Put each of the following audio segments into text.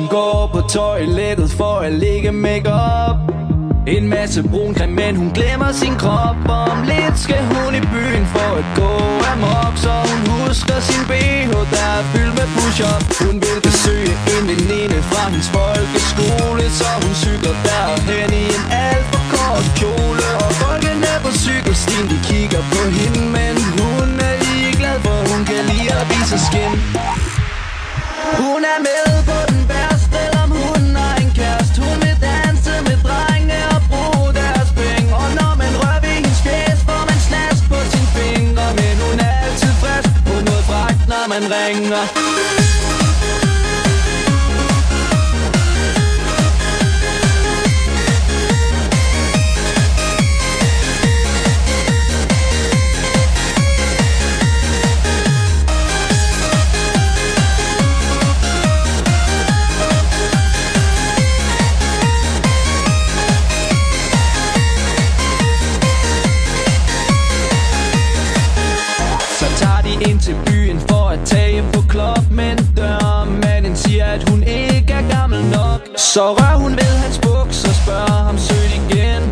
Hun går på toilettet for at lægge makeup. En masse brun creme, men hun glemmer sin krop. Om lidt skal hun i byen for at gå amok, så hun husker sin BH, der er fyldt med push-up. Hun vil besøge en veninde fra hendes folkeskole, så hun cykler derhen i en alt for kort kjole. Og folkene på cykelstien, de kigger på hende, men hun er ligeglad, for hun kan lide at vise skin. Hun er med på den værste, om hun har en kæreste. Hun vil danse med drenge og bruge deres penge. Og når man rører ved hendes fjes, får man snask på sine fingre. Men hun er altid frisk på noget fragt, når man ringer. Ind til byen for at tage på klub, men dørmanden siger, at hun ikke er gammel nok. Så rører hun ved hans buks og spørger ham sødt igen.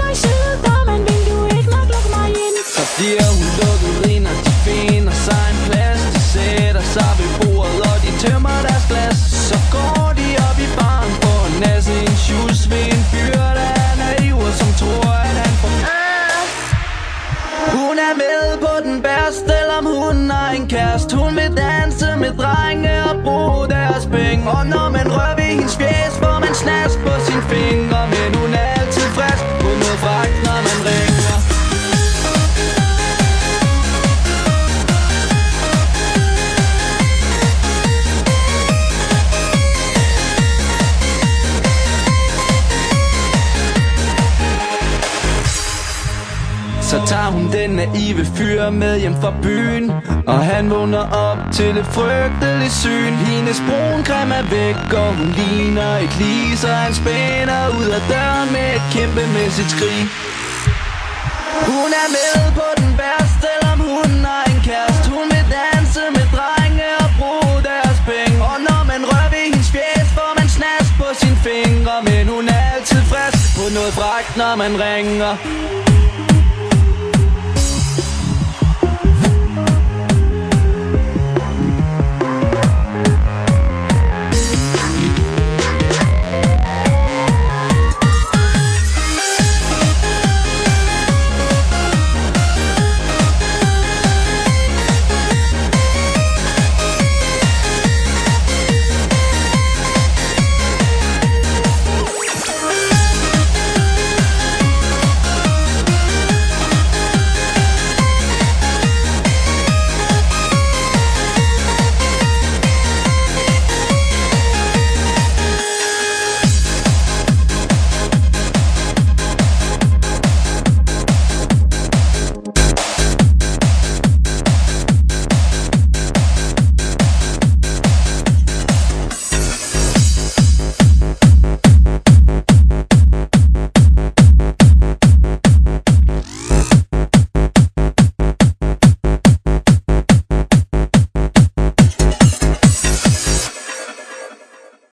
Nej, søde dørmand, vil du ikke nok lukke mig ind? Så bliver hun lukket ind, og de finder sig en plads. De sætter sig ved bordet, og de tømmer deres glas. Så går de op i baren for at nasse en juice ved en fyr, der er naiv, og som tror, at han får Hun er med på den værste, selvom hun har en kæreste. Hun vil danse med drenge og bruge deres penge. Og når man rører ved hendes fjes, får man snask på sine fingre. Men hun er altid frisk på noget fragt, når man ringer. Så tager hun den naive fyr med hjem fra byen, og han vågner op til et frygteligt syn. Hendes brun creme er væk, og hun ligner et lig, så han spænder ud af døren med et kæmpemæssigt skrig. Hun er med på den værste, selvom hun har en kæreste. Hun vil danse med drenge og bruge deres penge. Og når man rører ved hendes fjes, får man snask på sine fingre. Men hun er altid frisk på noget fragt, når man ringer.